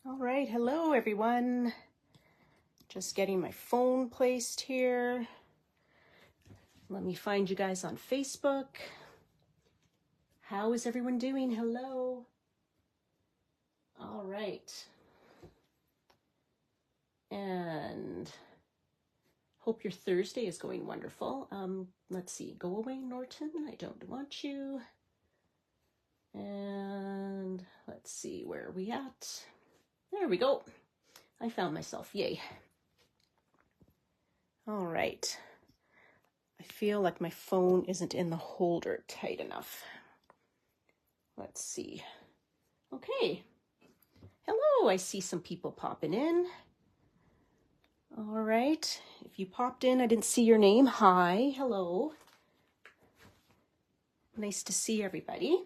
All right, hello everyone. Just getting my phone placed here. Let me find you guys on Facebook. How is everyone doing? Hello. All right. And hope your Thursday is going wonderful. Let's see, go away, Norton. I don't want you. And let's see, where are we at? There we go. I found myself, yay. All right. I feel like my phone isn't in the holder tight enough. Let's see. Okay. Hello, I see some people popping in. All right. If you popped in, I didn't see your name. Hi, hello. Nice to see everybody.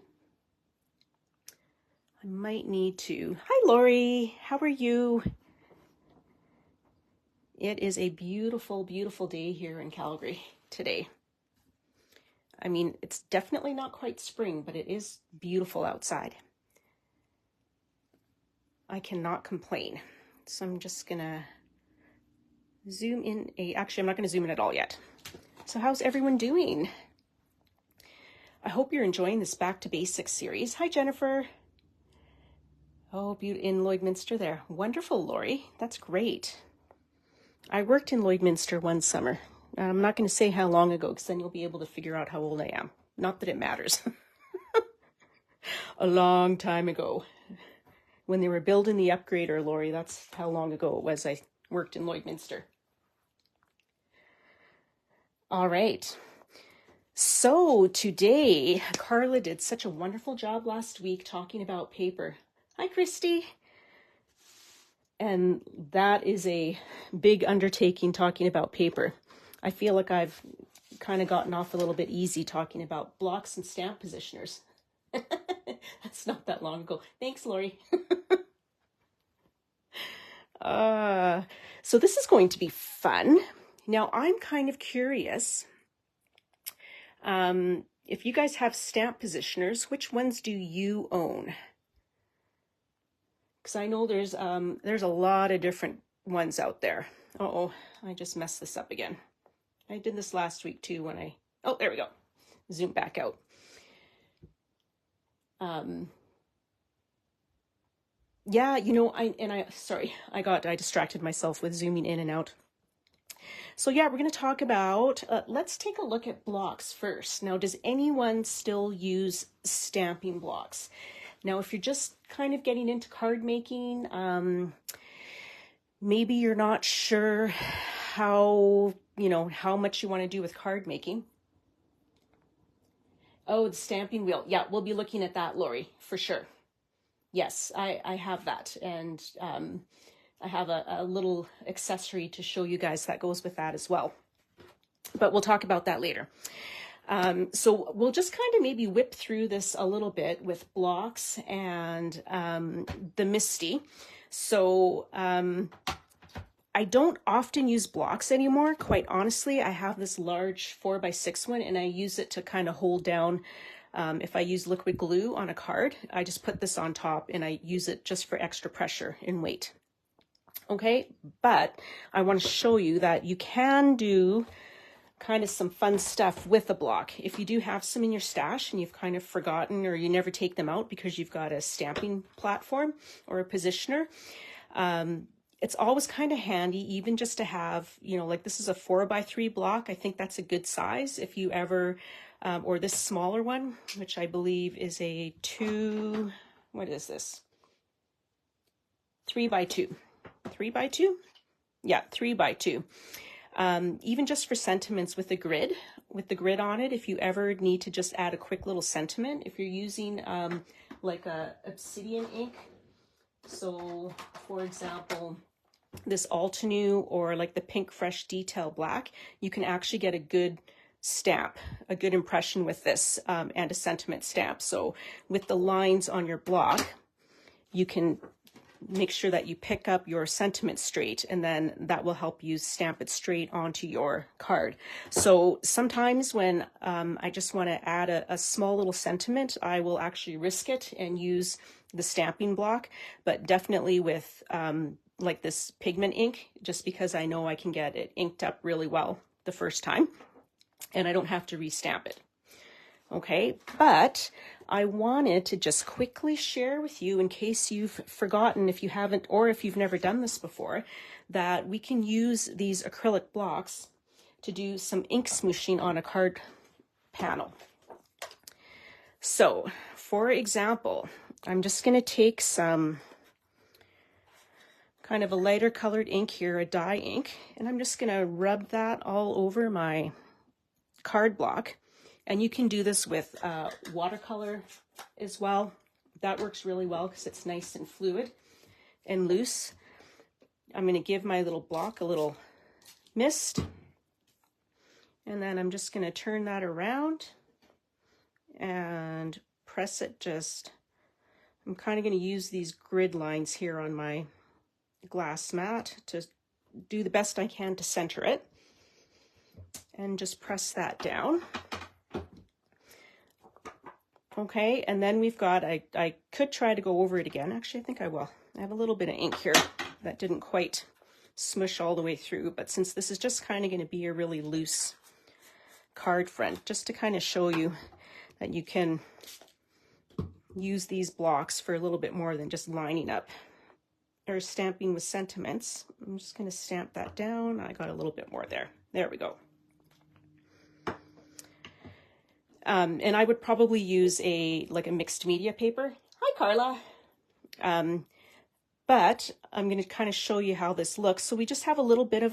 I might need to. Hi, Lori. How are you? It is a beautiful, beautiful day here in Calgary today. I mean, it's definitely not quite spring, but it is beautiful outside. I cannot complain. So I'm just gonna zoom in actually, I'm not gonna zoom in at all yet. So how's everyone doing? I hope you're enjoying this Back to Basics series. Hi, Jennifer. Oh, in Lloydminster there. Wonderful, Lori. That's great. I worked in Lloydminster one summer. I'm not going to say how long ago, because then you'll be able to figure out how old I am. Not that it matters. A long time ago. When they were building the upgrader, Lori, that's how long ago it was I worked in Lloydminster. All right. So today, Carla did such a wonderful job last week talking about paper. Hi, Christy. And that is a big undertaking talking about paper. I feel like I've kind of gotten off a little bit easy talking about blocks and stamp positioners. That's not that long ago. Thanks, Lori. So this is going to be fun. Now, I'm kind of curious. If you guys have stamp positioners, which ones do you own? Because I know there's a lot of different ones out there. Uh-oh, I just messed this up again. I did this last week too when oh, there we go. Zoom back out. Yeah, you know, I distracted myself with zooming in and out. So yeah, we're going to talk about, let's take a look at blocks first. Now, does anyone still use stamping blocks? Now, if you're just kind of getting into card making, maybe you're not sure how much you want to do with card making. Oh, the stamping wheel. Yeah, we'll be looking at that, Lori, for sure. Yes, I have that. And I have a little accessory to show you guys that goes with that as well. But we'll talk about that later. So we'll just kind of maybe whip through this a little bit with blocks and the MISTI. So I don't often use blocks anymore. Quite honestly, I have this large 4x6 one and I use it to kind of hold down. If I use liquid glue on a card, I just put this on top and I use it just for extra pressure and weight. Okay, but I want to show you that you can do kind of some fun stuff with a block. If you do have some in your stash and you've kind of forgotten or you never take them out because you've got a stamping platform or a positioner, it's always kind of handy even just to have, like this is a 4x3 block. I think that's a good size if you ever, or this smaller one, which I believe is a 3x2. 3x2? Yeah, 3x2. Even just for sentiments with the grid on it, if you ever need to just add a quick little sentiment, if you're using like a obsidian ink. So for example, this Altenew or like the Pink Fresh Detail Black, you can actually get a good stamp, a good impression with this and a sentiment stamp. So with the lines on your block, you can make sure that you pick up your sentiment straight, and then that will help you stamp it straight onto your card. So sometimes when I just want to add a small little sentiment, I will actually risk it and use the stamping block, but definitely with like this pigment ink, just because I know I can get it inked up really well the first time and I don't have to restamp it. Okay, but I wanted to just quickly share with you, in case you've forgotten, if you haven't, or if you've never done this before, that we can use these acrylic blocks to do some ink smooshing on a card panel. So, for example, I'm just going to take some kind of a lighter colored ink here, a dye ink, and I'm just going to rub that all over my card block. And you can do this with watercolor as well. That works really well because it's nice and fluid and loose. I'm going to give my little block a little mist. And then I'm just going to turn that around and press it just. I'm kind of going to use these grid lines here on my glass mat to do the best I can to center it. And just press that down. Okay, and then we've got, I could try to go over it again. Actually, I think I will. I have a little bit of ink here that didn't quite smush all the way through, but since this is just kind of going to be a really loose card front, just to kind of show you that you can use these blocks for a little bit more than just lining up or stamping with sentiments. I'm just going to stamp that down. I got a little bit more there. There we go. And I would probably use like a mixed media paper. Hi, Carla. But I'm going to kind of show you how this looks. So we just have a little bit of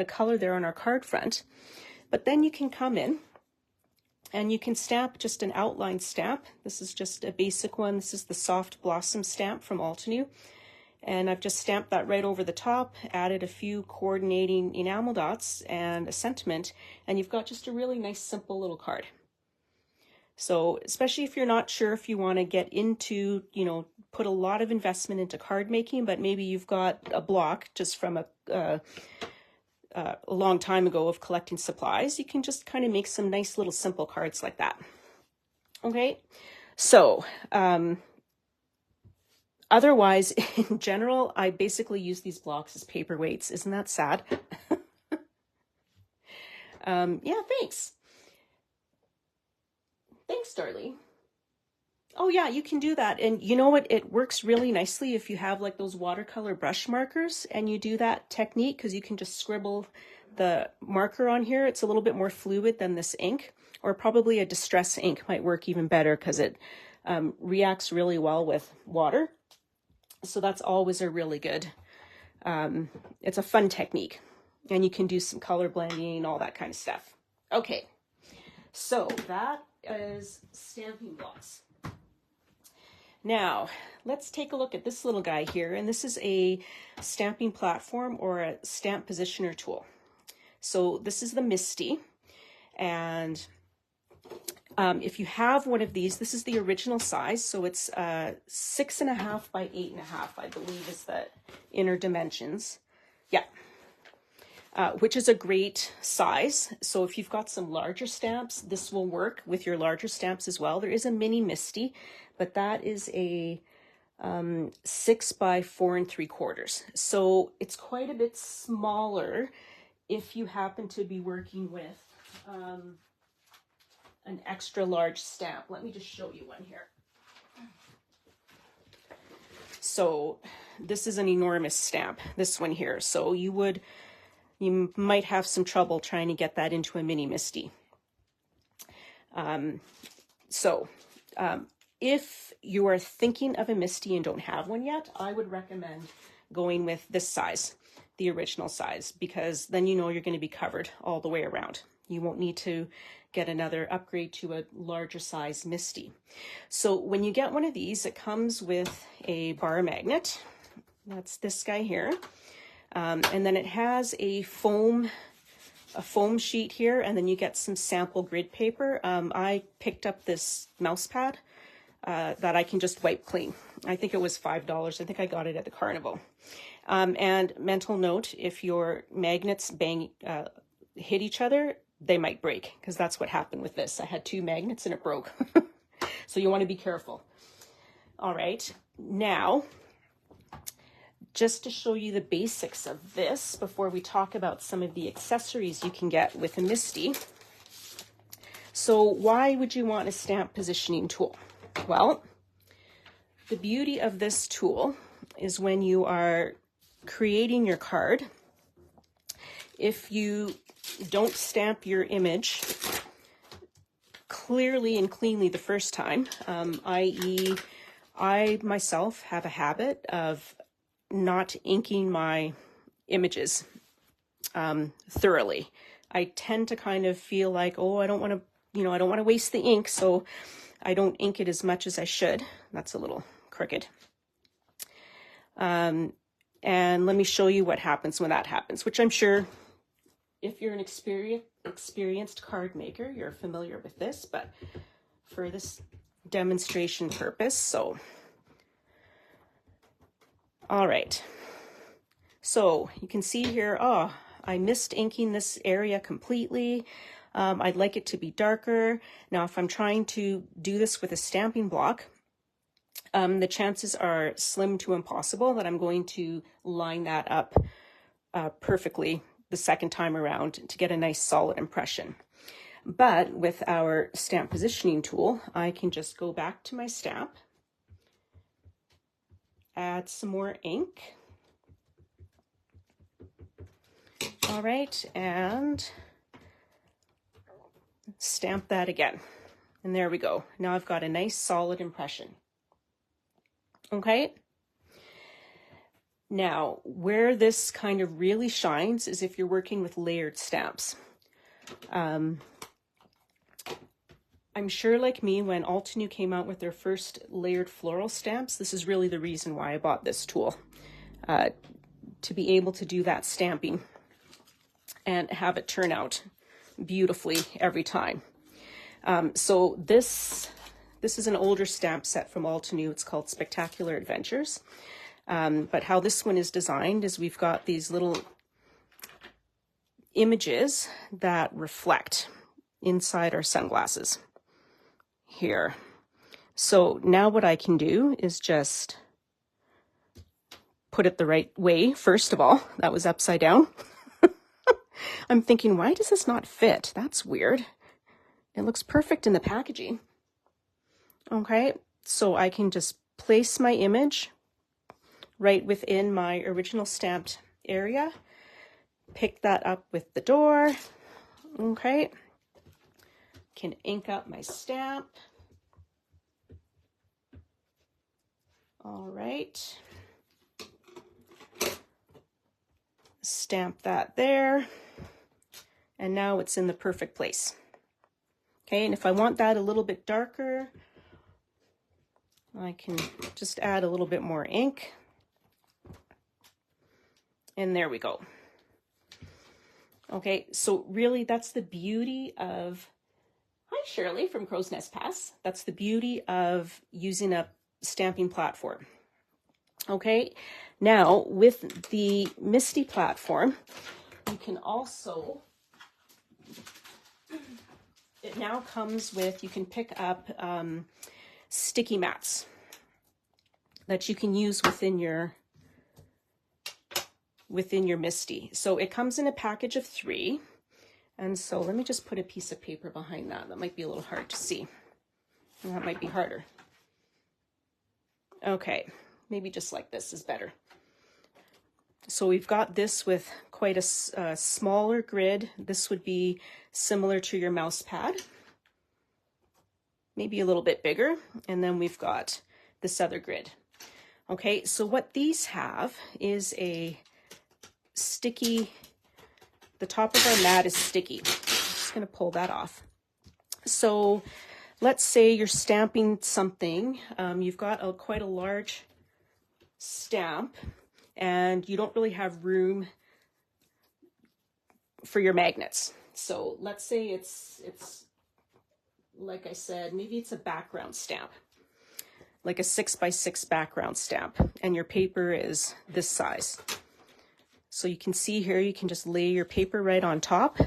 color there on our card front. But then you can come in and you can stamp just an outline stamp. This is just a basic one. This is the Soft Blossom stamp from Altenew. And I've just stamped that right over the top, added a few coordinating enamel dots and a sentiment, and you've got just a really nice, simple little card. So, especially if you're not sure if you want to get into, put a lot of investment into card making, but maybe you've got a block just from a long time ago of collecting supplies, you can just kind of make some nice little simple cards like that. Okay, so, otherwise, in general, I basically use these blocks as paperweights. Isn't that sad? Yeah, thanks. Thanks, Darlie. Oh yeah, you can do that. And you know what? It works really nicely if you have like those watercolor brush markers and you do that technique, because you can just scribble the marker on here. It's a little bit more fluid than this ink, or probably a distress ink might work even better because it reacts really well with water. So that's always a really good, it's a fun technique, and you can do some color blending, all that kind of stuff. Okay, so that is stamping blocks. Now, let's take a look at this little guy here, and this is a stamping platform or a stamp positioner tool. So this is the Misty, and if you have one of these, this is the original size, so it's 6.5 by 8.5, I believe is the inner dimensions. Yeah, which is a great size. So if you've got some larger stamps, this will work with your larger stamps as well. There is a mini Misty, but that is a 6 by 4 3/4. So it's quite a bit smaller if you happen to be working with an extra large stamp. Let me just show you one here. So this is an enormous stamp, this one here. So you might have some trouble trying to get that into a mini Misty. If you are thinking of a Misty and don't have one yet, I would recommend going with this size, the original size, because then you know you're going to be covered all the way around. You won't need to get another upgrade to a larger size Misty. So when you get one of these, it comes with a bar magnet. That's this guy here. And then it has a foam sheet here, and then you get some sample grid paper. I picked up this mouse pad that I can just wipe clean. I think it was $5. I think I got it at the carnival. And mental note, if your magnets hit each other, they might break, because that's what happened with this. I had 2 magnets and it broke. So you want to be careful. All right, now, just to show you the basics of this before we talk about some of the accessories you can get with a MISTI. So why would you want a stamp positioning tool? Well, the beauty of this tool is when you are creating your card, if you don't stamp your image clearly and cleanly the first time, i.e. I myself have a habit of not inking my images thoroughly. I tend to kind of feel like, oh, I don't want to waste the ink, so I don't ink it as much as I should. That's a little crooked. And let me show you what happens when that happens, which I'm sure if you're an experienced card maker, you're familiar with this, but for this demonstration purpose, so. All right. So you can see here, oh, I missed inking this area completely. I'd like it to be darker. Now, if I'm trying to do this with a stamping block, the chances are slim to impossible that I'm going to line that up perfectly the second time around to get a nice solid impression. But with our stamp positioning tool, I can just go back to my stamp, add some more ink. All right, and stamp that again. And there we go. Now I've got a nice solid impression. Okay. Now, where this kind of really shines is if you're working with layered stamps. I'm sure, like me, when Altenew came out with their first layered floral stamps, this is really the reason why I bought this tool, to be able to do that stamping and have it turn out beautifully every time. So this is an older stamp set from Altenew. It's called Spectacular Adventures. But how this one is designed is we've got these little images that reflect inside our sunglasses here. So now what I can do is just put it the right way. First of all, that was upside down. I'm thinking, why does this not fit? That's weird. It looks perfect in the packaging. Okay, so I can just place my image right within my original stamped area, pick that up with the door. Okay, can ink up my stamp. All right, stamp that there, and now it's in the perfect place. Okay, and if I want that a little bit darker, I can just add a little bit more ink. And there we go. Okay, so really that's the beauty of, hi Shirley from Crow's Nest Pass. That's the beauty of using a stamping platform. Okay, now with the MISTI platform, you can also, it now comes with, you can pick up sticky mats that you can use within your MISTI. So it comes in a package of 3. And so let me just put a piece of paper behind that. That might be a little hard to see. And that might be harder. Okay, maybe just like this is better. So we've got this with quite a smaller grid. This would be similar to your mouse pad. Maybe a little bit bigger. And then we've got this other grid. Okay, so what these have is a sticky, the top of our mat is sticky. I'm just going to pull that off. So let's say you're stamping something, you've got quite a large stamp and you don't really have room for your magnets. So let's say it's like I said, maybe it's a background stamp. like a 6x6 background stamp, and your paper is this size. So you can see here, you can just lay your paper right on top.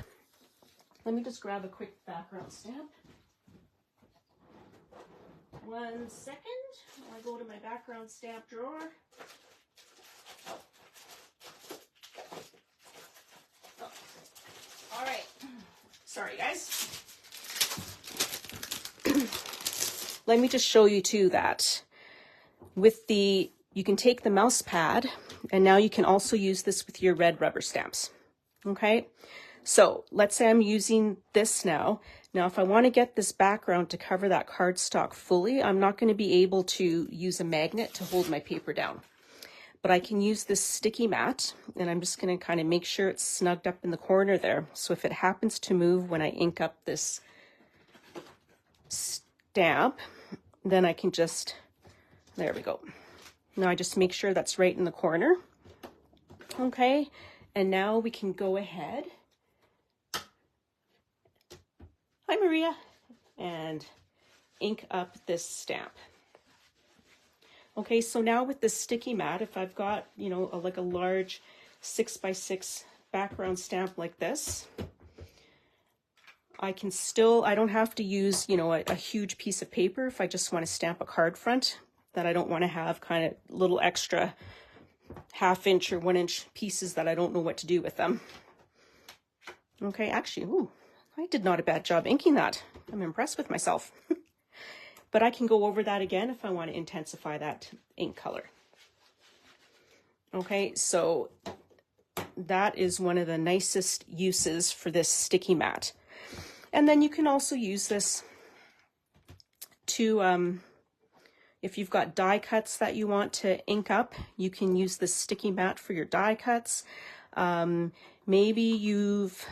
Let me just grab a quick background stamp. 1 second, I go to my background stamp drawer. Oh. All right, sorry guys. Let me just show you too that with the, you can take the mouse pad and now you can also use this with your red rubber stamps. Okay, so let's say I'm using this now. Now, if I want to get this background to cover that cardstock fully, I'm not going to be able to use a magnet to hold my paper down. But I can use this sticky mat, and I'm just going to kind of make sure it's snugged up in the corner there. So if it happens to move when I ink up this stamp, then I can just, there we go. Now I just make sure that's right in the corner. Okay, and now we can go ahead. Hi, Maria. And ink up this stamp. Okay, so now with this sticky mat, if I've got, you know, like a large 6x6 background stamp like this, I can still, I don't have to use, you know, a huge piece of paper if I just want to stamp a card front that I don't want to have kind of little extra 1/2 inch or 1 inch pieces that I don't know what to do with them. Okay, actually, ooh, I did not a bad job inking that. I'm impressed with myself. But I can go over that again if I want to intensify that ink color. Okay, so that is one of the nicest uses for this sticky mat. And then you can also use this to, if you've got die cuts that you want to ink up, you can use this sticky mat for your die cuts. Maybe you've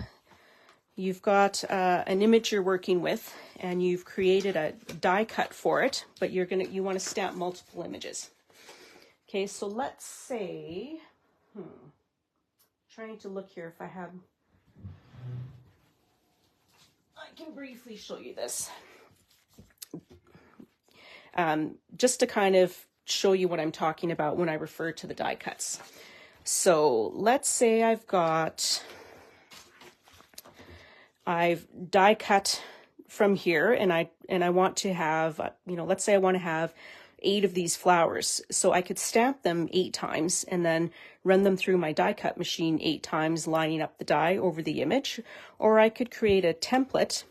got an image you're working with and you've created a die cut for it, but you want to stamp multiple images. Okay, so let's say, trying to look here if I can briefly show you this. Just to kind of show you what I'm talking about when I refer to the die cuts. So let's say I've die cut from here and I want to have, you know, let's say I want to have 8 of these flowers. So I could stamp them 8 times and then run them through my die cut machine 8 times, lining up the die over the image. Or I could create a template,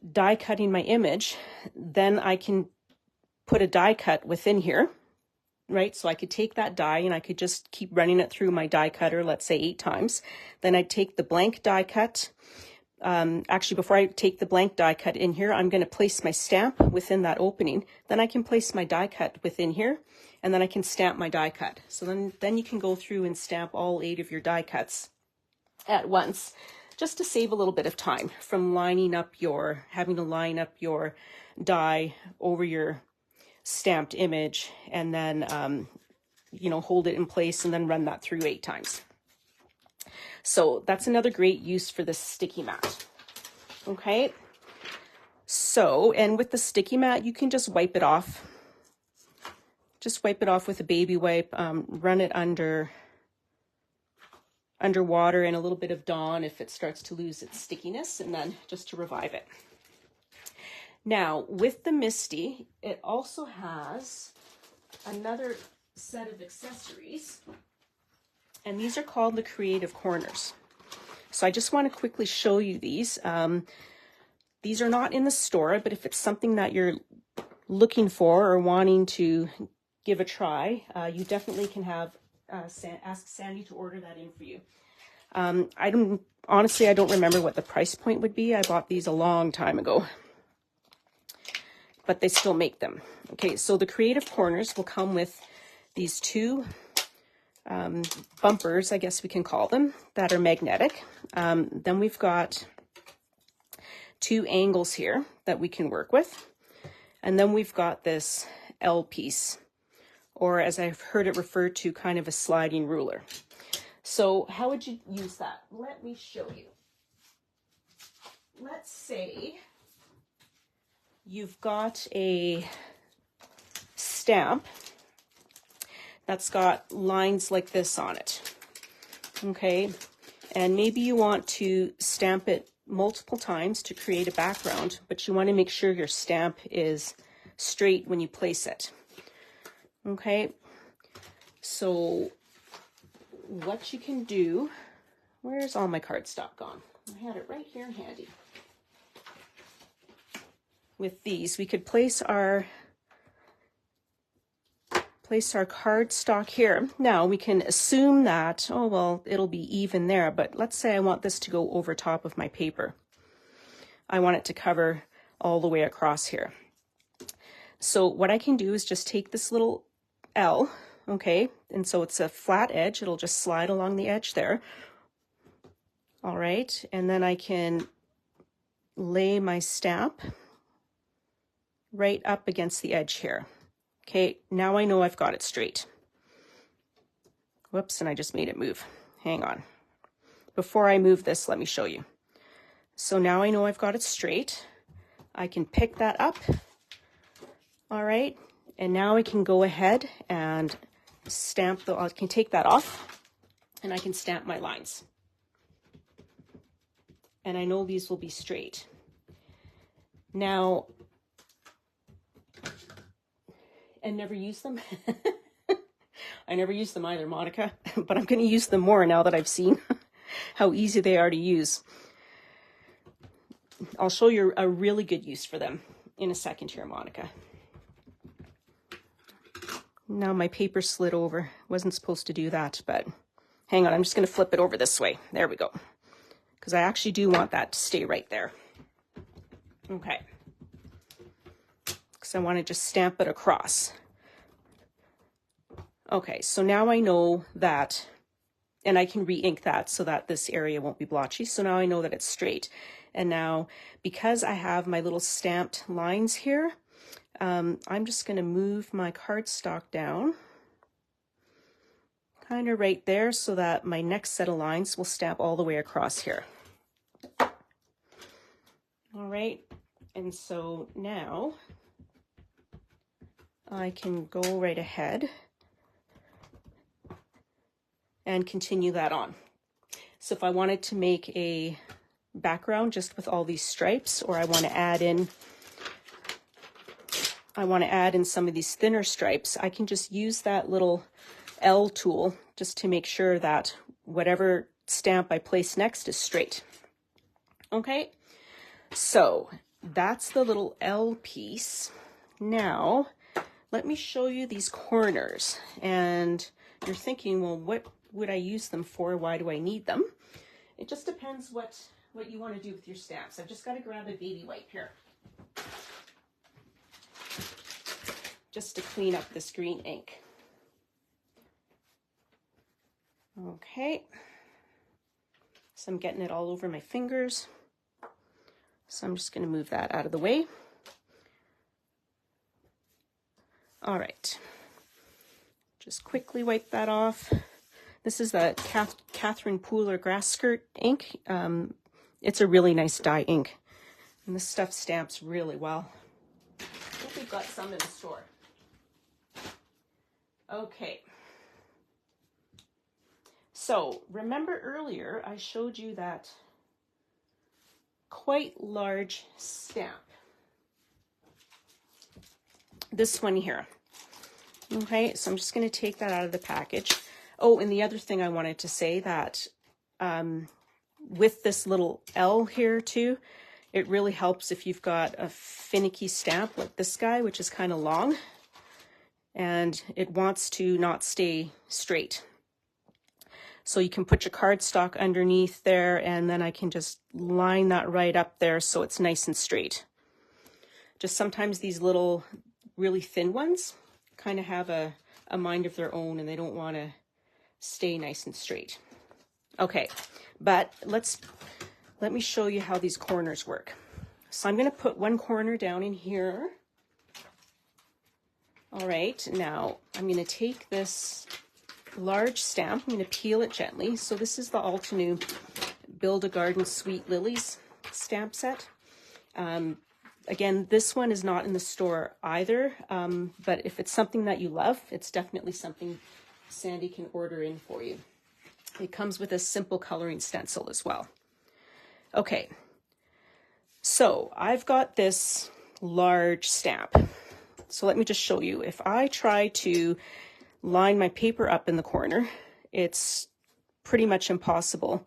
die cutting my image, then I can put a die cut within here, right? So I could take that die and I could just keep running it through my die cutter, let's say 8 times. Then I'd take the blank die cut. Actually, before I take the blank die cut in here, I'm going to place my stamp within that opening. Then I can place my die cut within here, and then I can stamp my die cut. So then you can go through and stamp all 8 of your die cuts at once, just to save a little bit of time from having to line up your die over your stamped image and then, you know, hold it in place and then run that through 8 times. So that's another great use for this sticky mat. Okay. So, and with the sticky mat, you can just wipe it off. Just wipe it off with a baby wipe, run it under water and a little bit of Dawn if it starts to lose its stickiness, and then just to revive it. Now, with the Misty, it also has another set of accessories, and these are called the Creative Corners. So I just want to quickly show you these. These are not in the store, but if it's something that you're looking for or wanting to give a try, you definitely can ask Sandy to order that in for you. Honestly, I don't remember what the price point would be. I bought these a long time ago, but they still make them. Okay, so the Creative Corners will come with these 2 bumpers, I guess we can call them, that are magnetic. Then we've got 2 angles here that we can work with. And then we've got this L piece, or as I've heard it referred to, kind of a sliding ruler. So how would you use that? Let me show you. Let's say you've got a stamp that's got lines like this on it. Okay, and maybe you want to stamp it multiple times to create a background, but you want to make sure your stamp is straight when you place it. Okay, so what you can do, where's all my cardstock gone? I had it right here handy. With these, we could place our cardstock here. Now we can assume that, oh, well, it'll be even there, but let's say I want this to go over top of my paper. I want it to cover all the way across here. So what I can do is just take this little L, okay, and so it's a flat edge. It'll just slide along the edge there. All right, and then I can lay my stamp right up against the edge here. Okay, now I know I've got it straight. Whoops, and I just made it move. Hang on. Before I move this, let me show you. So now I know I've got it straight. I can pick that up. All right, and now I can go ahead and stamp I can take that off and I can stamp my lines. And I know these will be straight. Now, and never use them. I never use them either, Monica, but I'm going to use them more now that I've seen how easy they are to use. I'll show you a really good use for them in a second here, Monica. Now my paper slid over. Wasn't supposed to do that, but hang on, I'm just going to flip it over this way. There we go. Because I actually do want that to stay right there. Okay. Because I want to just stamp it across. Okay, so now I know that, and I can re-ink that so that this area won't be blotchy. So now I know that it's straight. And now, because I have my little stamped lines here, I'm just going to move my cardstock down, kind of right there, so that my next set of lines will stamp all the way across here. All right, and so now I can go right ahead and continue that on. So if I wanted to make a background just with all these stripes, or I want to add in some of these thinner stripes, I can just use that little L tool just to make sure that whatever stamp I place next is straight. Okay, so that's the little L piece. Now, let me show you these corners. And you're thinking, well, what would I use them for? Why do I need them? It just depends what you want to do with your stamps. I've just got to grab a baby wipe here, just to clean up this green ink. Okay, so I'm getting it all over my fingers. So I'm just going to move that out of the way. All right, just quickly wipe that off. This is the Catherine Pooler Grass Skirt ink. It's a really nice dye ink, and this stuff stamps really well. I think we've got some in the store. Okay. So remember earlier I showed you that quite large stamp. This one here. Okay, so I'm just going to take that out of the package. Oh, and the other thing I wanted to say that with this little L here too, it really helps if you've got a finicky stamp like this guy, which is kind of long, and it wants to not stay straight. So you can put your cardstock underneath there, and then I can just line that right up there so it's nice and straight. Just sometimes these little really thin ones kind of have a mind of their own, and they don't want to stay nice and straight. Okay, but let me show you how these corners work. So I'm going to put one corner down in here. All right, now I'm going to take this large stamp. I'm going to peel it gently. So this is the Altenew Build a Garden Sweet Lilies stamp set. Again, this one is not in the store either, but if it's something that you love, it's definitely something Sandy can order in for you. It comes with a simple coloring stencil as well. Okay, so I've got this large stamp. So let me just show you. If I try to line my paper up in the corner, it's pretty much impossible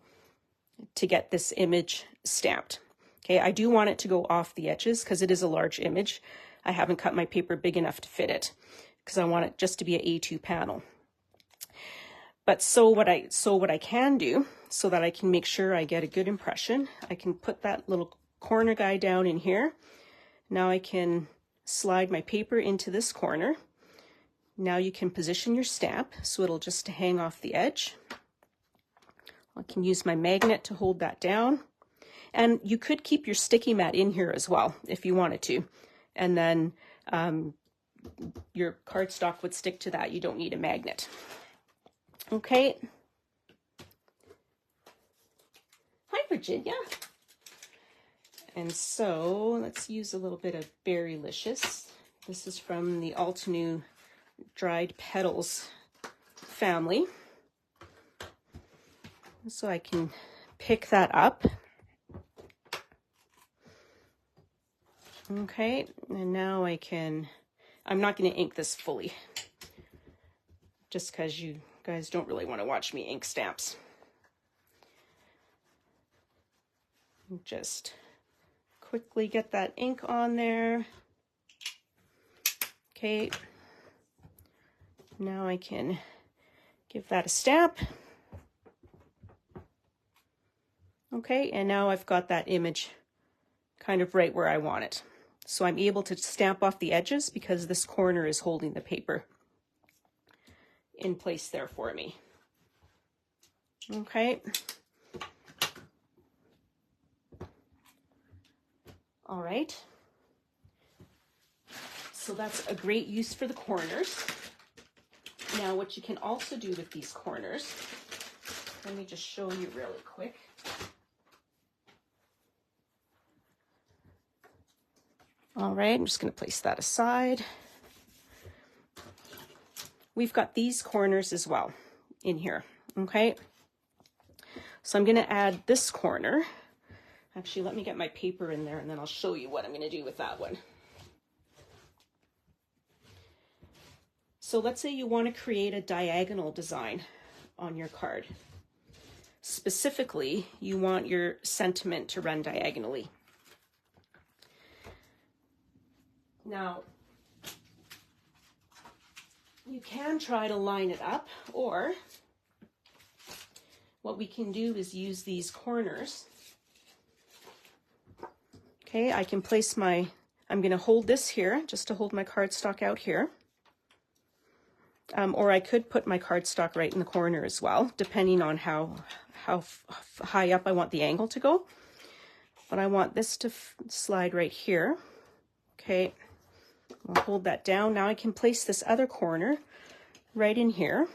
to get this image stamped. Okay, I do want it to go off the edges because it is a large image. I haven't cut my paper big enough to fit it because I want it just to be an A2 panel. But so what I can do, so that I can make sure I get a good impression, I can put that little corner guy down in here. Now I can slide my paper into this corner. Now you can position your stamp so it'll just hang off the edge. I can use my magnet to hold that down. And you could keep your sticky mat in here as well if you wanted to. And then your cardstock would stick to that. You don't need a magnet. Okay. Hi, Virginia. And so let's use a little bit of Berrylicious. This is from the Altenew Dried Petals family. So I can pick that up. Okay, and now I'm not going to ink this fully, just because you guys don't really want to watch me ink stamps. Just quickly get that ink on there. Okay, now I can give that a stamp. Okay, and now I've got that image kind of right where I want it. So I'm able to stamp off the edges because this corner is holding the paper in place there for me. Okay. All right. So that's a great use for the corners. Now what you can also do with these corners, let me just show you really quick. All right, I'm just going to place that aside. We've got these corners as well in here, okay? So I'm going to add this corner. Actually, let me get my paper in there and then I'll show you what I'm going to do with that one. So let's say you want to create a diagonal design on your card. Specifically, you want your sentiment to run diagonally. Now, you can try to line it up, or what we can do is use these corners. Okay, I can place I'm going to hold this here just to hold my cardstock out here. Or I could put my cardstock right in the corner as well, depending on how high up I want the angle to go. But I want this to slide right here. Okay. I'll hold that down. Now I can place this other corner right in here.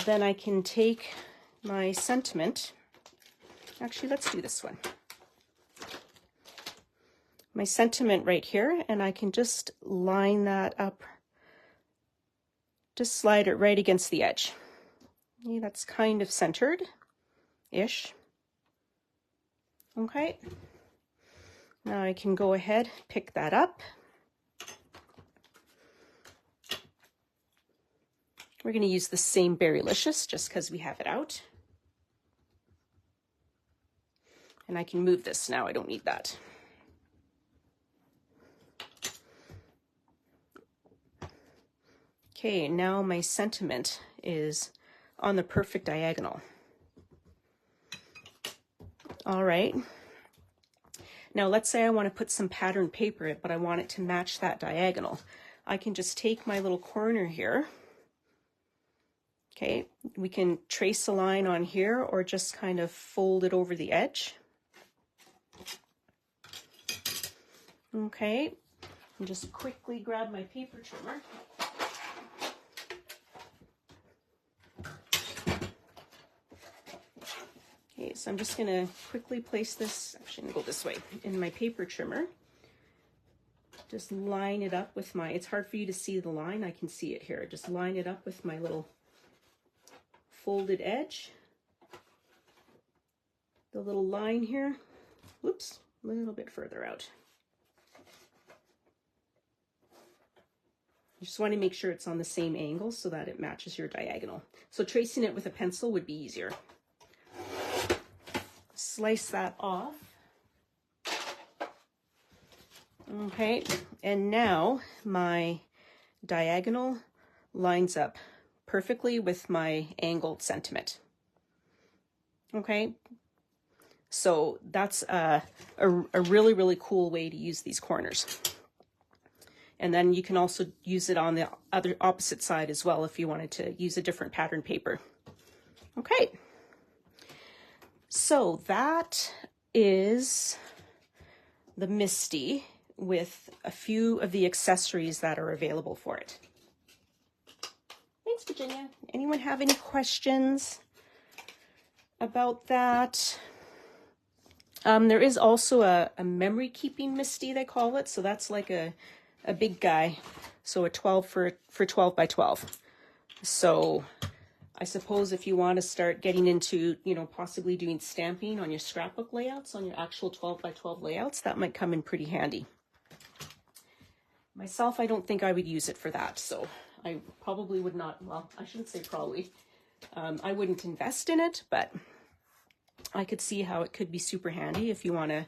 Then I can take my sentiment. Actually, let's do this one. My sentiment right here, and I can just line that up. Just slide it right against the edge. Okay, that's kind of centered-ish. Okay. Now I can go ahead, pick that up. We're going to use the same Berrylicious just because we have it out. And I can move this now, I don't need that. Okay, now my sentiment is on the perfect diagonal. All right. Now let's say I want to put some pattern paper, but I want it to match that diagonal. I can just take my little corner here. Okay, we can trace a line on here or just kind of fold it over the edge. Okay, and just quickly grab my paper trimmer. Okay, So I'm just gonna quickly place this, actually I'm gonna go this way, in my paper trimmer. Just line it up with my, it's hard for you to see the line, I can see it here. Just line it up with my little folded edge. The little line here, whoops, a little bit further out. You just want to make sure it's on the same angle so that it matches your diagonal. So tracing it with a pencil would be easier. Slice that off. Okay, and now my diagonal lines up perfectly with my angled sentiment. Okay, so that's a really, really cool way to use these corners. And then you can also use it on the other opposite side as well if you wanted to use a different pattern paper. Okay, so that is the Misty with a few of the accessories that are available for it. Thanks, Virginia. Anyone have any questions about that? There is also a memory keeping Misty, they call it. So that's like a big guy. So a 12 for 12 by 12. So I suppose if you want to start getting into, you know, possibly doing stamping on your scrapbook layouts, on your actual 12 by 12 layouts, that might come in pretty handy. Myself, I don't think I would use it for that, so I probably would not, well, I shouldn't say probably. I wouldn't invest in it, but I could see how it could be super handy if you want to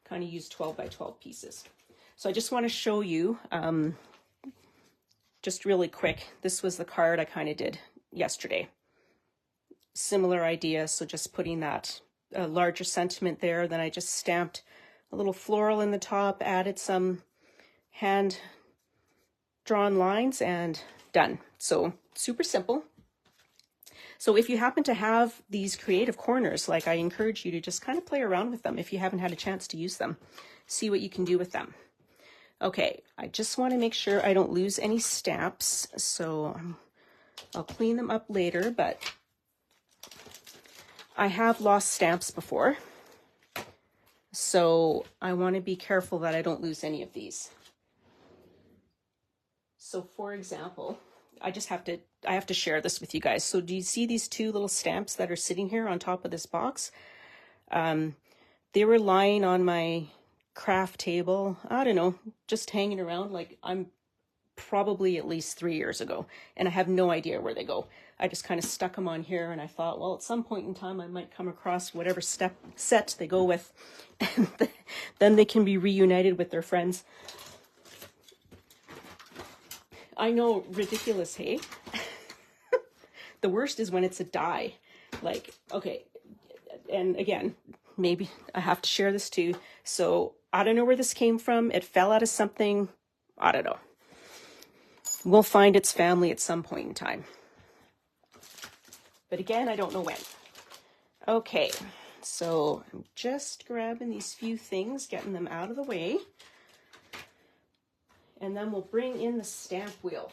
kind of use 12 by 12 pieces. So I just want to show you, just really quick, this was the card I kind of did yesterday. Similar idea, so just putting that larger sentiment there, then I just stamped a little floral in the top, added some hand drawn lines, and done. So super simple. So if you happen to have these creative corners, like, I encourage you to just kind of play around with them if you haven't had a chance to use them. See what you can do with them. Okay, I just want to make sure I don't lose any stamps, so I'll clean them up later, but I have lost stamps before, so I want to be careful that I don't lose any of these. So for example, I have to share this with you guys. So do you see these two little stamps that are sitting here on top of this box? They were lying on my craft table, I don't know, just hanging around, like, I'm probably at least 3 years ago, and I have no idea where they go. I just kind of stuck them on here, and I thought, well, at some point in time I might come across whatever set they go with, and then they can be reunited with their friends. I know, ridiculous, hey? The worst is when it's a die. Like, okay, and again, maybe I have to share this too. So I don't know where this came from. It fell out of something. I don't know. We'll find its family at some point in time. But again, I don't know when. Okay, so I'm just grabbing these few things, getting them out of the way. And then we'll bring in the stamp wheel,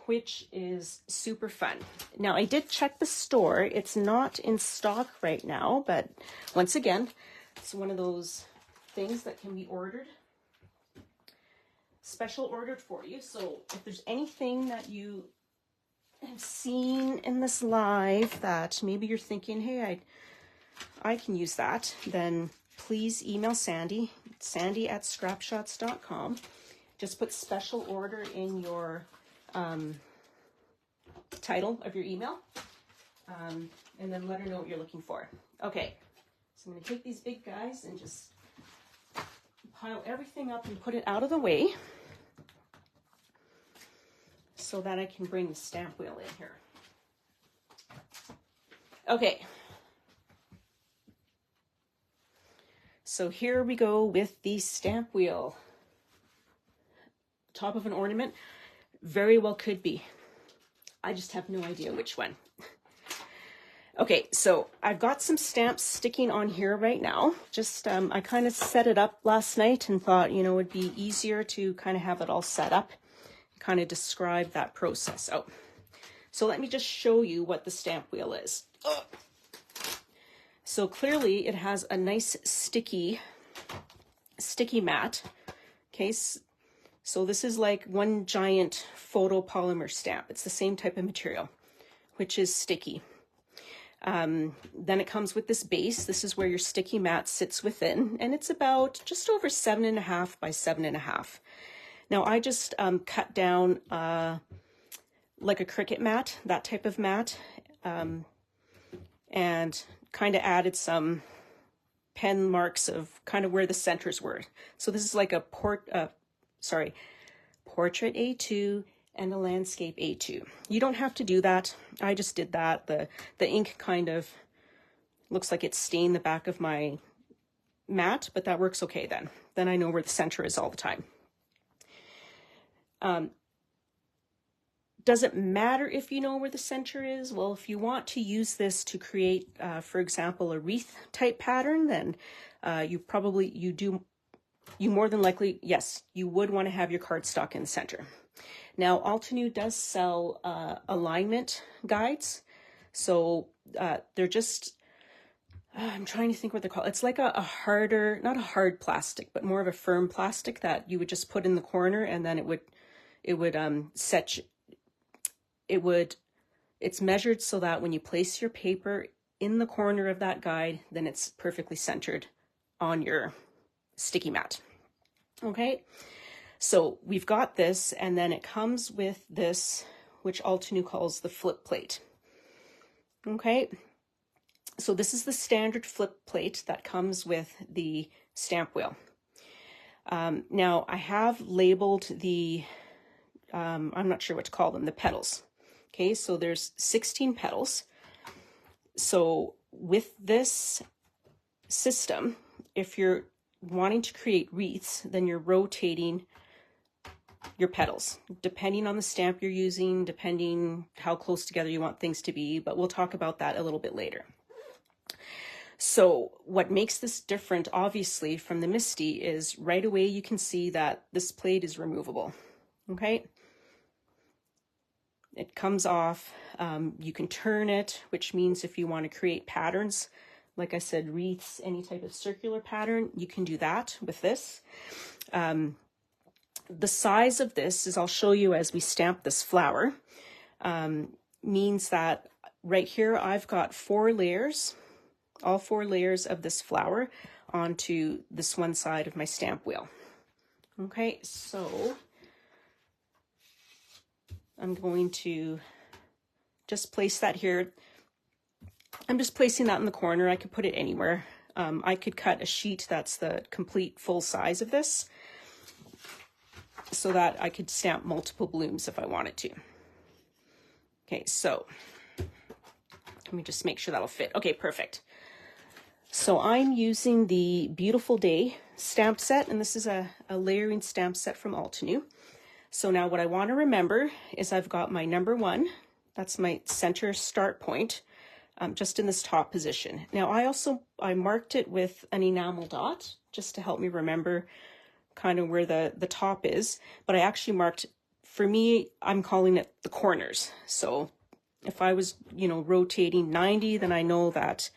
which is super fun. Now, I did check the store. It's not in stock right now, but once again, it's one of those things that can be ordered, special ordered for you. So if there's anything that you have seen in this live that maybe you're thinking, hey, I can use that, then please email Sandy, sandy@scrapshotz.com. Just put special order in your title of your email, and then let her know what you're looking for. Okay, so I'm going to take these big guys and just pile everything up and put it out of the way so that I can bring the stamp wheel in here. Okay. So here we go with the stamp wheel. Top of an ornament, very well could be. I just have no idea which one. Okay, so I've got some stamps sticking on here right now. Just, I kind of set it up last night and thought, you know, it'd be easier to kind of have it all set up, kind of describe that process. Oh, So let me just show you what the stamp wheel is. Ugh. So clearly it has a nice sticky mat. Okay, so this is like one giant photopolymer stamp. It's the same type of material, which is sticky. Then it comes with this base. This is where your sticky mat sits within, and it's about just over 7.5 by 7.5. Now I just cut down like a Cricut mat, that type of mat, and kind of added some pen marks of kind of where the centers were. So this is like a portrait A2 and a landscape A2. You don't have to do that. I just did that. The ink kind of looks like it stained the back of my mat, but that works okay then. Then I know where the center is all the time. Does it matter if you know where the center is? Well, if you want to use this to create, for example, a wreath type pattern, then you more than likely, yes, you would want to have your cardstock in the center. Now, Altenew does sell alignment guides. So they're just, I'm trying to think what they're called. It's like a harder, not a hard plastic, but more of a firm plastic that you would just put in the corner, and then it's measured so that when you place your paper in the corner of that guide, then it's perfectly centered on your sticky mat. Okay, so we've got this, and then it comes with this, which Altenew calls the flip plate. Okay, so this is the standard flip plate that comes with the stamp wheel. Now I have labeled the, I'm not sure what to call them, the petals. Okay, so there's 16 petals. So with this system, if you're wanting to create wreaths, then you're rotating your petals, depending on the stamp you're using, depending how close together you want things to be, but we'll talk about that a little bit later. So what makes this different, obviously, from the Misty is right away you can see that this plate is removable. Okay. It comes off, you can turn it, which means if you want to create patterns, like I said, wreaths, any type of circular pattern, you can do that with this. The size of this, as I'll show you as we stamp this flower, means that right here I've got 4 layers, all 4 layers of this flower onto this one side of my stamp wheel. Okay, so I'm going to just place that here. I'm just placing that in the corner. I could put it anywhere. I could cut a sheet that's the complete full size of this so that I could stamp multiple blooms if I wanted to. Okay, so let me just make sure that'll fit. Okay, perfect. So I'm using the Beautiful Day stamp set, and this is a layering stamp set from Altenew. So now what I want to remember is I've got my number 1, that's my center start point, just in this top position. Now I marked it with an enamel dot just to help me remember kind of where the top is, but I actually marked, for me, I'm calling it the corners. So if I was, rotating 90, then I know that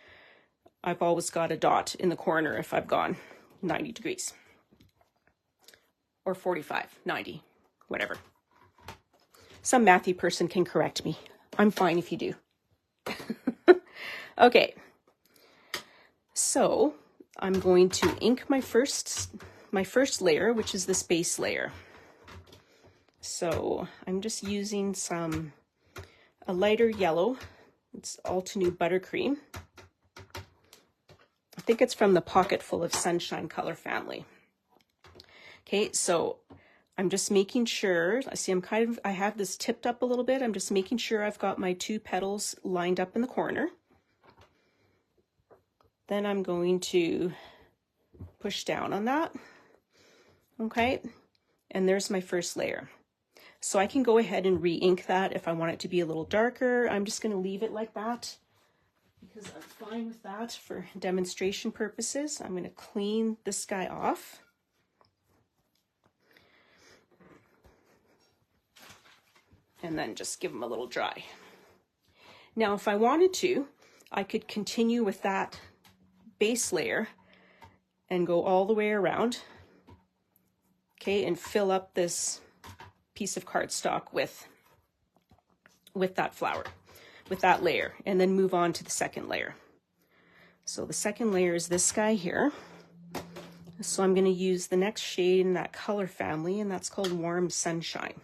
I've always got a dot in the corner if I've gone 90 degrees or 45, 90. Whatever. Some mathy person can correct me. I'm fine if you do. Okay. So I'm going to ink my first layer, which is this base layer. So I'm just using a lighter yellow. It's Altenew Buttercream. I think it's from the Pocket Full of Sunshine color family. Okay, so I'm just making sure, I have this tipped up a little bit. I'm just making sure I've got my 2 petals lined up in the corner. Then I'm going to push down on that. Okay, and there's my first layer. So I can go ahead and re-ink that if I want it to be a little darker. I'm just going to leave it like that because I'm fine with that for demonstration purposes. I'm going to clean this guy off. And then just give them a little dry. Now, if I wanted to, I could continue with that base layer and go all the way around, okay, and fill up this piece of cardstock with that flower, with that layer, and then move on to the second layer. So the second layer is this guy here. So I'm going to use the next shade in that color family, and that's called Warm Sunshine.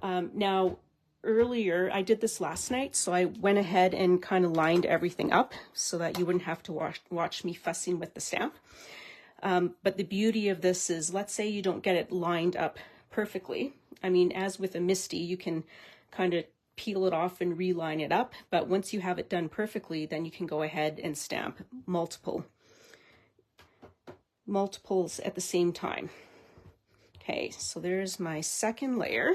Now, earlier, I did this last night, so I went ahead and kind of lined everything up so that you wouldn't have to watch me fussing with the stamp. But the beauty of this is, let's say you don't get it lined up perfectly. I mean, as with a Misty, you can kind of peel it off and reline it up, but once you have it done perfectly, then you can go ahead and stamp multiples at the same time. Okay, so there's my second layer.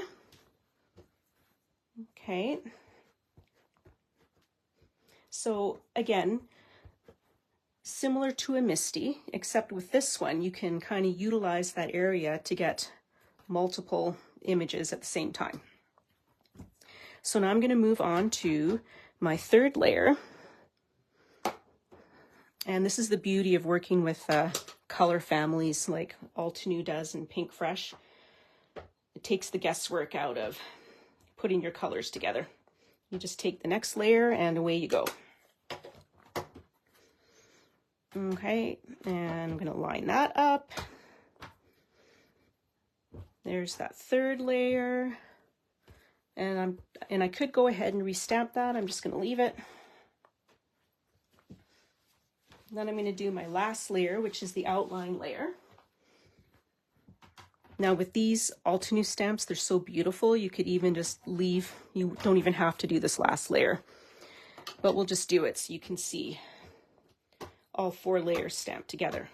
Okay, so again, similar to a Misty, except with this one, you can kind of utilize that area to get multiple images at the same time. So now I'm going to move on to my third layer. And this is the beauty of working with color families like Altenew does and Pink Fresh. It takes the guesswork out of putting your colors together. You just take the next layer and away you go. Okay, and I'm going to line that up. There's that third layer. And I could go ahead and restamp that. I'm just going to leave it. Then I'm going to do my last layer, which is the outline layer. Now with these Altenew stamps, they're so beautiful, you could even just leave, you don't even have to do this last layer. But we'll just do it so you can see all 4 layers stamped together.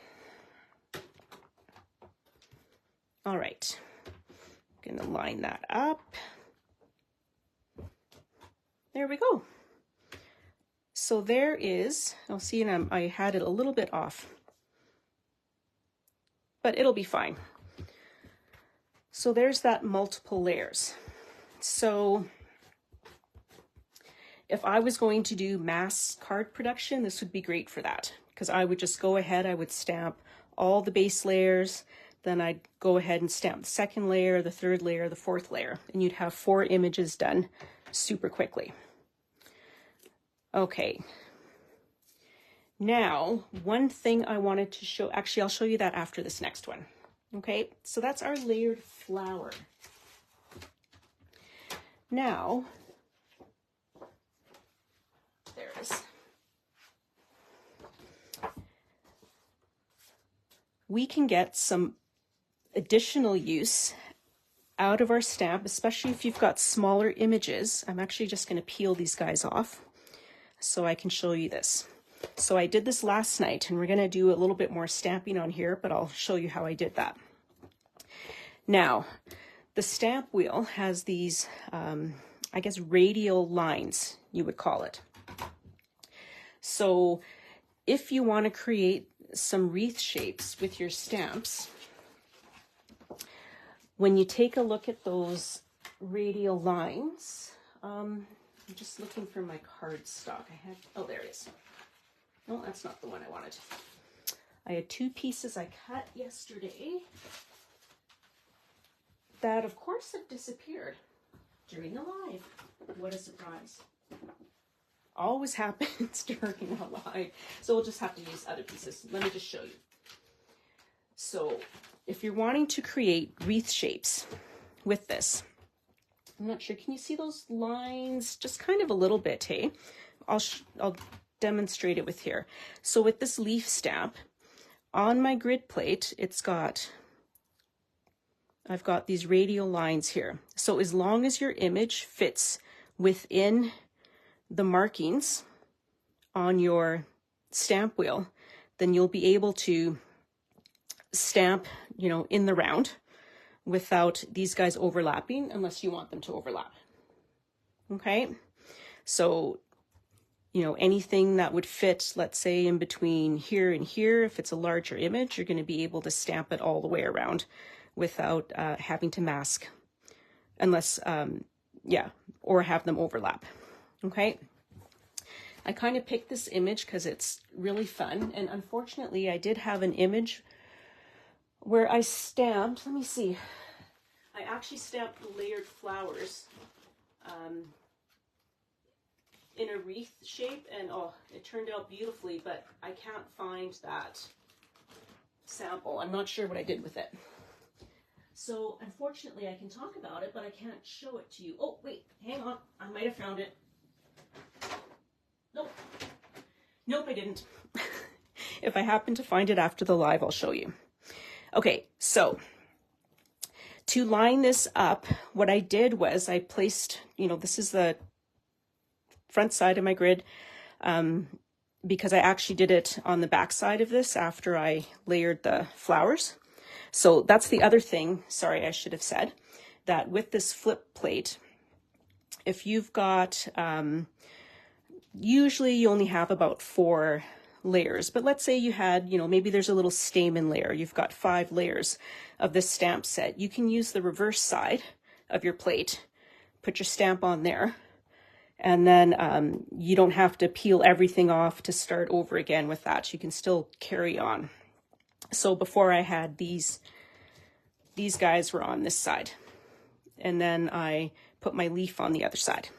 All right, I'm going to line that up. There we go. So there is, I'll see, and I had it a little bit off, but it'll be fine. So there's that multiple layers. So if I was going to do mass card production, this would be great for that, because I would just go ahead, I would stamp all the base layers, then I'd go ahead and stamp the second layer, the third layer, the fourth layer, and you'd have 4 images done super quickly. Okay, now one thing I wanted to show, actually I'll show you that after this next one. Okay, so that's our layered flower. Now, there it is. We can get some additional use out of our stamp, especially if you've got smaller images. I'm actually just going to peel these guys off so I can show you this. So I did this last night, and we're going to do a little bit more stamping on here, but I'll show you how I did that. Now, the stamp wheel has these, I guess, radial lines, you would call it. So if you want to create some wreath shapes with your stamps, when you take a look at those radial lines, I'm just looking for my cardstock. Oh, there it is. No, that's not the one I wanted. I had 2 pieces I cut yesterday that, of course, have disappeared during the live. What a surprise. Always happens during a live. So we'll just have to use other pieces. Let me just show you. So if you're wanting to create wreath shapes with this, I'm not sure, can you see those lines? Just kind of a little bit, hey? I'll demonstrate it with here. So with this leaf stamp, on my grid plate, I've got these radial lines here. So as long as your image fits within the markings on your stamp wheel, then you'll be able to stamp, you know, in the round without these guys overlapping, unless you want them to overlap. Okay, so you know, anything that would fit, let's say, in between here and here, if it's a larger image, you're going to be able to stamp it all the way around without having to mask, unless yeah, or have them overlap. Okay. I kind of picked this image because it's really fun. And unfortunately, I did have an image where I stamped, let me see, I actually stamped layered flowers in a wreath shape, and oh, it turned out beautifully, but I can't find that sample. I'm not sure what I did with it. So unfortunately, I can talk about it, but I can't show it to you. Oh, wait, hang on. I might have found it. Nope. Nope, I didn't. If I happen to find it after the live, I'll show you. Okay, so to line this up, what I did was I placed, you know, this is the front side of my grid, because I actually did it on the back side of this after I layered the flowers. So that's the other thing, sorry, I should have said, that with this flip plate, if you've got, usually you only have about 4 layers, but let's say you had, you know, maybe there's a little stamen layer. You've got 5 layers of this stamp set. You can use the reverse side of your plate, put your stamp on there, and then you don't have to peel everything off to start over again with that. You can still carry on. So before I had these guys were on this side, and then I put my leaf on the other side.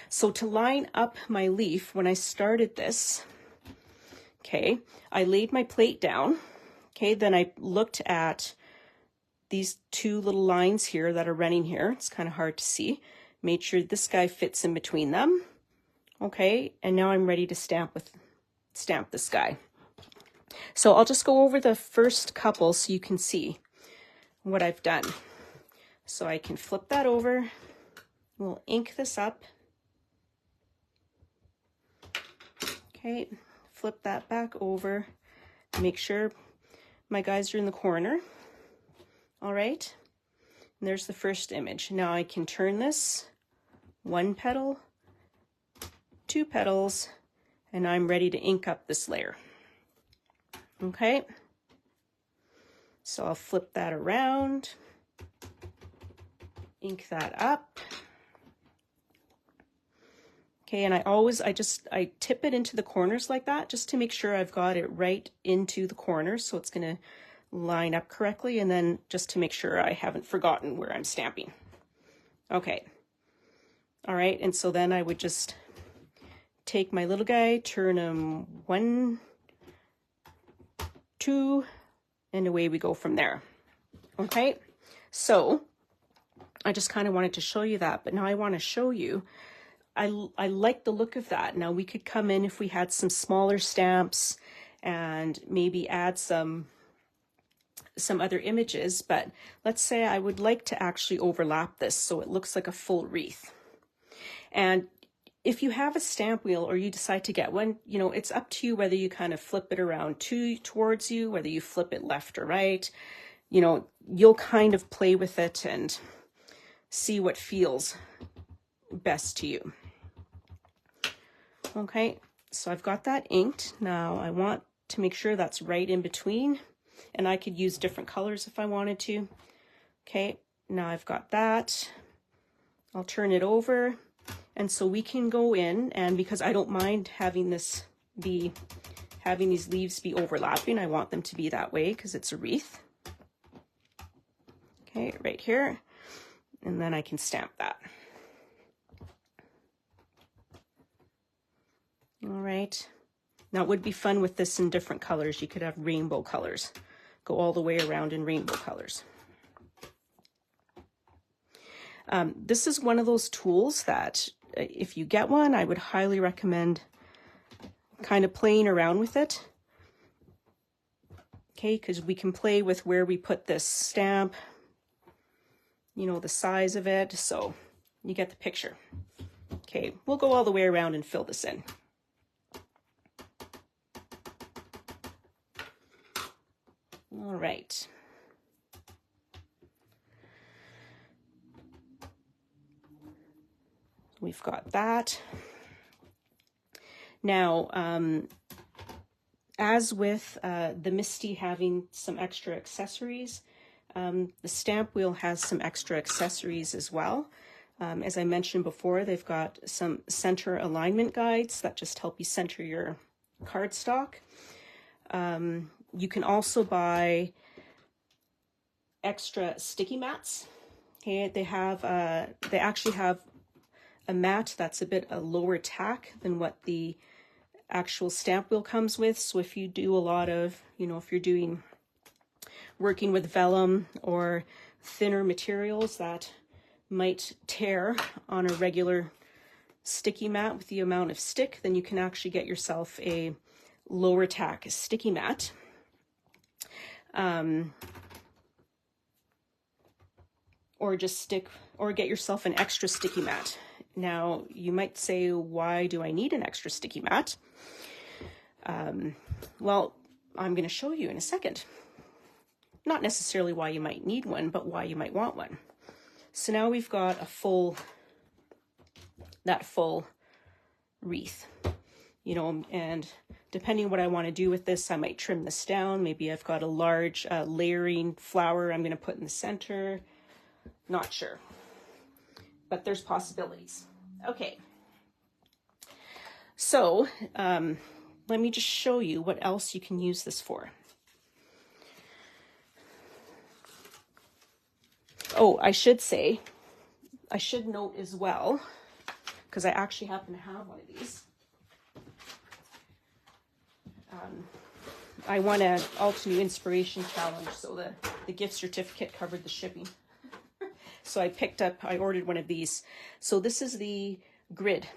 So to line up my leaf, when I started this, okay, I laid my plate down, okay, then I looked at these 2 little lines here that are running here. It's kind of hard to see. Made sure this guy fits in between them, okay, and now I'm ready to stamp this guy. So I'll just go over the first couple so you can see what I've done. So I can flip that over. We'll ink this up. Okay, flip that back over. Make sure my guys are in the corner. All right, and there's the first image. Now I can turn this 1 petal, 2 petals, and I'm ready to ink up this layer. Okay, so I'll flip that around, ink that up. Okay, and I tip it into the corners like that just to make sure I've got it right into the corners so it's going to line up correctly, and then just to make sure I haven't forgotten where I'm stamping. Okay, all right, and so then I would just take my little guy, turn him 1, 2, and away we go from there. Okay, so I just kind of wanted to show you that, but now I want to show you, I like the look of that. Now we could come in if we had some smaller stamps and maybe add some other images, but let's say I would like to actually overlap this so it looks like a full wreath. And if you have a stamp wheel or you decide to get one, you know, it's up to you whether you kind of flip it around towards you, whether you flip it left or right. You know, you'll kind of play with it and see what feels best to you. Okay, so I've got that inked. Now I want to make sure that's right in between, and I could use different colors if I wanted to. Okay, now I've got that. I'll turn it over, and so we can go in, and because I don't mind having these leaves be overlapping, I want them to be that way because it's a wreath. Okay, right here, and then I can stamp that. All right, now it would be fun with this in different colors. You could have rainbow colors, go all the way around in rainbow colors. This is one of those tools that if you get one, I would highly recommend kind of playing around with it. Okay, because we can play with where we put this stamp, you know, the size of it, so you get the picture. Okay, we'll go all the way around and fill this in. All right. We've got that. Now, as with the Misty having some extra accessories, the stamp wheel has some extra accessories as well. As I mentioned before, they've got some center alignment guides that just help you center your cardstock. You can also buy extra sticky mats. Okay, they actually have a mat that's a lower tack than what the actual stamp wheel comes with. So if you do a lot of, if you're working with vellum or thinner materials that might tear on a regular sticky mat with the amount of stick, then you can actually get yourself a lower tack sticky mat. Or get yourself an extra sticky mat. Now, you might say, why do I need an extra sticky mat? Well, I'm going to show you in a second. Not necessarily why you might need one, but why you might want one. So now we've got that full wreath, and depending what I want to do with this, I might trim this down. Maybe I've got a large layering flower I'm going to put in the center. Not sure, but there's possibilities. Okay, so let me just show you what else you can use this for. Oh, I should note as well, because I actually happen to have one of these. I won an Altenew Inspiration Challenge, so the gift certificate covered the shipping. So I ordered one of these. So this is the grid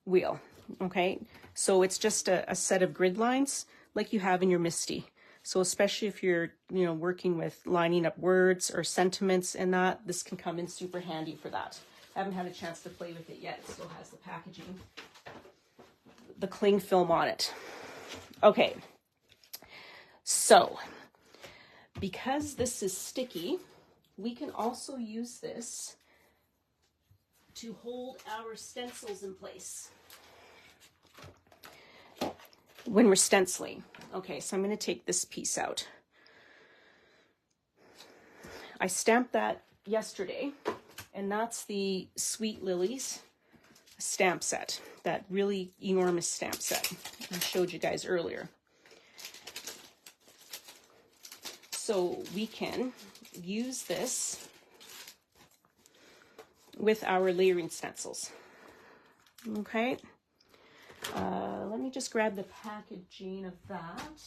wheel, okay? So it's just a set of grid lines like you have in your MISTI. So especially if you're, working with lining up words or sentiments and that, this can come in super handy for that. I haven't had a chance to play with it yet. It still has the packaging, the cling film on it. Okay, so because this is sticky, we can also use this to hold our stencils in place when we're stenciling. Okay, so I'm going to take this piece out. I stamped that yesterday, and that's the Sweet Lilies stamp set, that really enormous stamp set I showed you guys earlier. So we can use this with our layering stencils. Okay, let me just grab the packaging of that.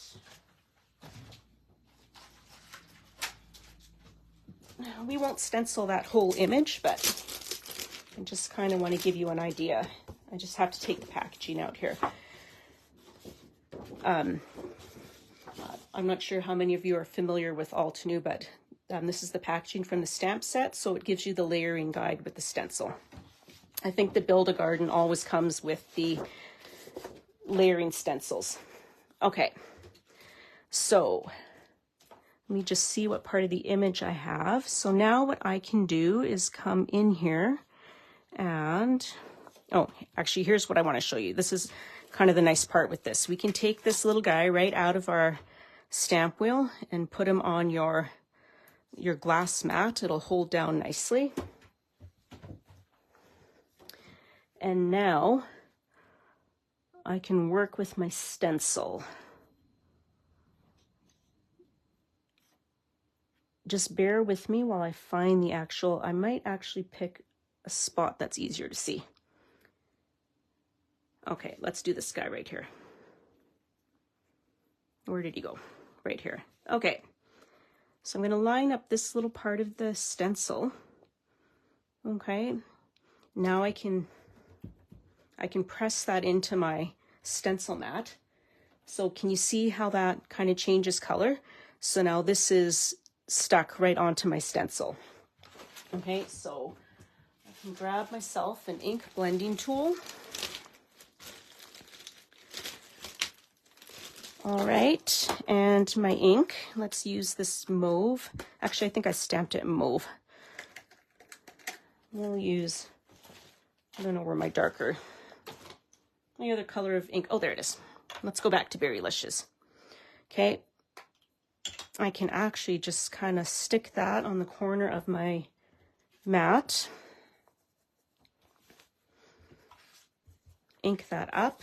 We won't stencil that whole image, but I just kind of want to give you an idea. I just have to take the packaging out here. I'm not sure how many of you are familiar with Altenew, but this is the packaging from the stamp set, so it gives you the layering guide with the stencil. I think the Build-A-Garden always comes with the layering stencils. Okay, so let me just see what part of the image I have. So now what I can do is come in here and, oh, actually, here's what I want to show you. This is kind of the nice part with this. We can take this little guy right out of our stamp wheel and put him on your glass mat. It'll hold down nicely. And now I can work with my stencil. Just bear with me while I find the actual, I might actually pick a spot that's easier to see. Okay, let's do this guy right here. Where did he go? Right here. Okay, so I'm going to line up this little part of the stencil. Okay, now I can press that into my stencil mat. So can you see how that kind of changes color? So now this is stuck right onto my stencil. Okay, so I can grab myself an ink blending tool. All right, and my ink, let's use this mauve. Actually, I think I stamped it in mauve. We'll use, I don't know where my other color of ink, oh, there it is. Let's go back to Berrylicious. Okay, I can actually just kind of stick that on the corner of my mat. ink that up.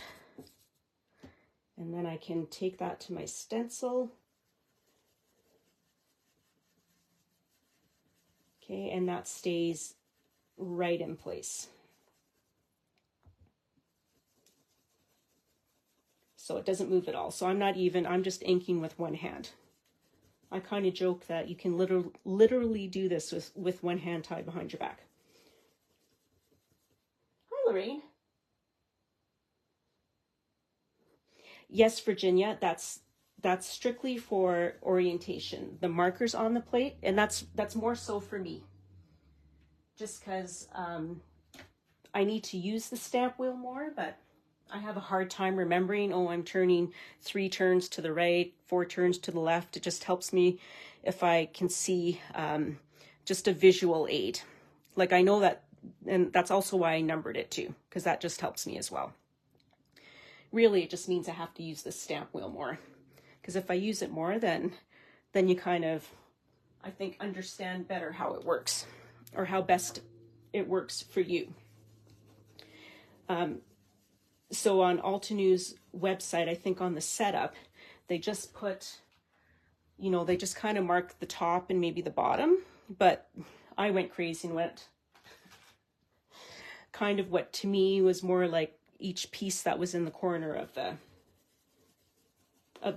And then I can take that to my stencil. Okay, and that stays right in place. So it doesn't move at all. So I'm just inking with one hand. I kind of joke that you can literally do this with one hand tied behind your back. Hi, Lorraine. Yes, Virginia, that's strictly for orientation. The markers on the plate, and that's more so for me. Just because I need to use the stamp wheel more, but I have a hard time remembering, oh, I'm turning 3 turns to the right, 4 turns to the left. It just helps me if I can see just a visual aid. Like I know that, and that's also why I numbered it too, because that just helps me as well. Really, it just means I have to use the stamp wheel more. Because if I use it more, then you kind of, I think, understand better how it works, or how best it works for you. So on Altenews website, I think on the setup, they just put, you know, they just kind of mark the top and maybe the bottom, but I went crazy and went kind of what to me was more like each piece that was in the corner of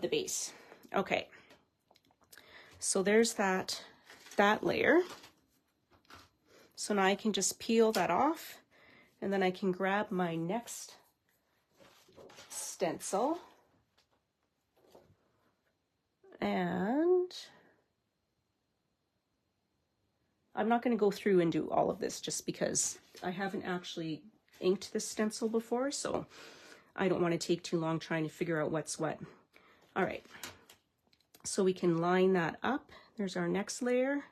the base. Okay. So there's that layer. So now I can just peel that off, and then I can grab my next stencil, and I'm not going to go through and do all of this just because I haven't actually inked this stencil before, so I don't want to take too long trying to figure out what's what. All right, so we can line that up. There's our next layer.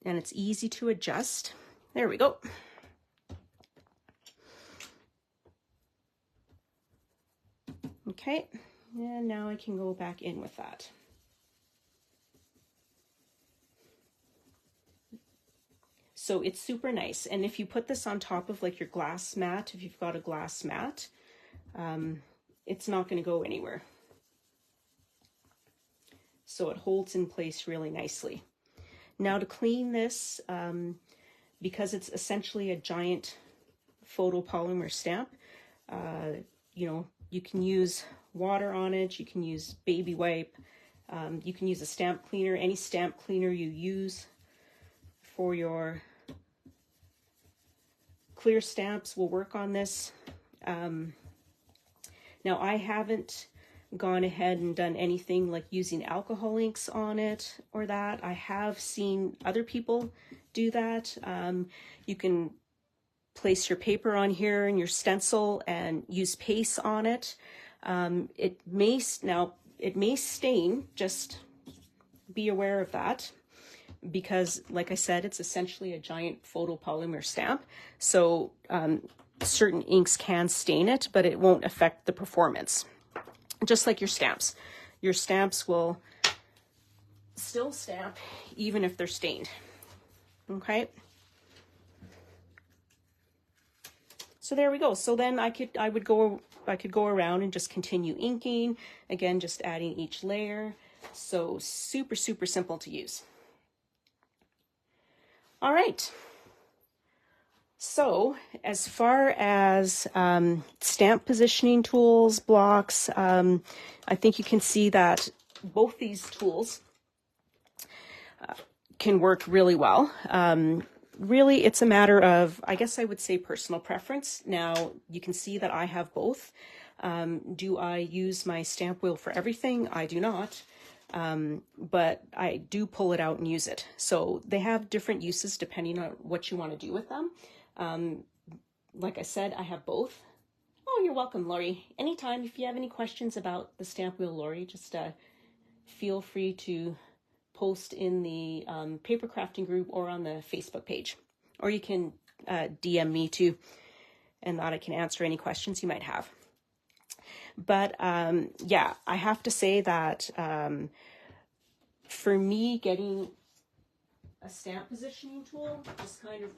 And it's easy to adjust. There we go. Okay, and now I can go back in with that. So it's super nice. And if you put this on top of like your glass mat, if you've got a glass mat, it's not going to go anywhere. So it holds in place really nicely. Now to clean this, because it's essentially a giant photopolymer stamp, you know, you can use water on it, you can use baby wipe, you can use a stamp cleaner. Any stamp cleaner you use for your clear stamps will work on this. Now I haven't gone ahead and done anything like using alcohol inks on it or that. I have seen other people do that. You can place your paper on here and your stencil and use paste on it. It may stain, just be aware of that, because like I said, it's essentially a giant photopolymer stamp. So certain inks can stain it, but it won't affect the performance. Just like your stamps. Your stamps will still stamp even if they're stained. Okay? So there we go. So then I could go around and just continue inking. Again, just adding each layer. So super, super simple to use. All right. So as far as stamp positioning tools, blocks, I think you can see that both these tools can work really well. Really, it's a matter of, I guess I would say, personal preference. Now, you can see that I have both. Do I use my stamp wheel for everything? I do not. But I do pull it out and use it. So they have different uses depending on what you want to do with them. Like I said, I have both. Oh, you're welcome, Lori. Anytime, if you have any questions about the stamp wheel, Lori, just feel free to post in the paper crafting group or on the Facebook page. Or you can DM me too, and that I can answer any questions you might have. But yeah, I have to say that for me, getting a stamp positioning tool just kind of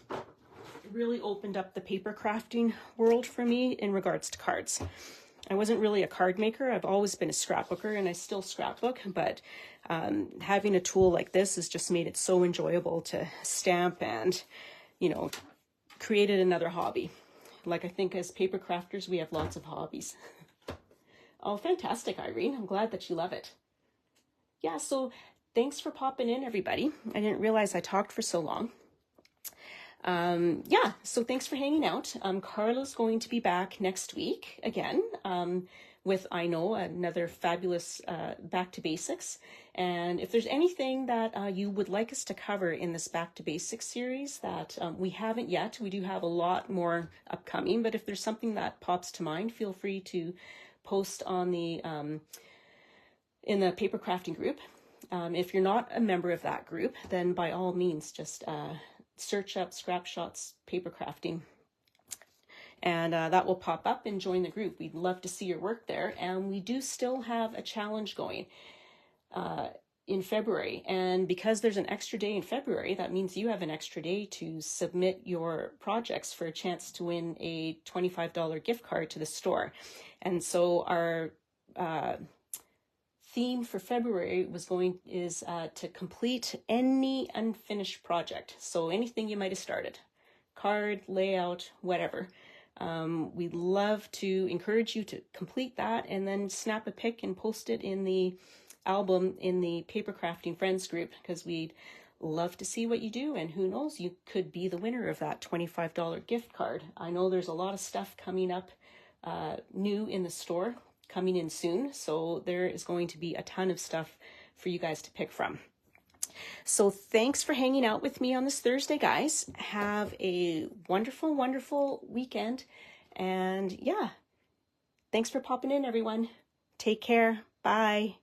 really opened up the paper crafting world for me in regards to cards. I wasn't really a card maker. I've always been a scrapbooker, and I still scrapbook, but having a tool like this has just made it so enjoyable to stamp and, you know, created another hobby. Like, I think as paper crafters, we have lots of hobbies. Oh, fantastic, Irene. I'm glad that you love it. Yeah, so thanks for popping in, everybody. I didn't realize I talked for so long. Yeah, so thanks for hanging out. Carla's going to be back next week again with, I know, another fabulous Back to Basics. And if there's anything that you would like us to cover in this Back to Basics series that we haven't yet, we do have a lot more upcoming, but if there's something that pops to mind, feel free to post on the in the paper crafting group. If you're not a member of that group, then by all means, just search up Scrap Shotz Paper Crafting, and that will pop up, and join the group. We'd love to see your work there. And we do still have a challenge going in February, and because there's an extra day in February, that means you have an extra day to submit your projects for a chance to win a $25 gift card to the store. And so our theme for February is to complete any unfinished project. So anything you might have started, card, layout, whatever. We'd love to encourage you to complete that, and then snap a pic and post it in the album in the Paper Crafting Friends group, because we'd love to see what you do, and who knows, you could be the winner of that $25 gift card. I know there's a lot of stuff coming up new in the store, coming in soon, so there is going to be a ton of stuff for you guys to pick from. So thanks for hanging out with me on this Thursday, guys. Have a wonderful, wonderful weekend, and yeah, thanks for popping in, everyone. Take care. Bye.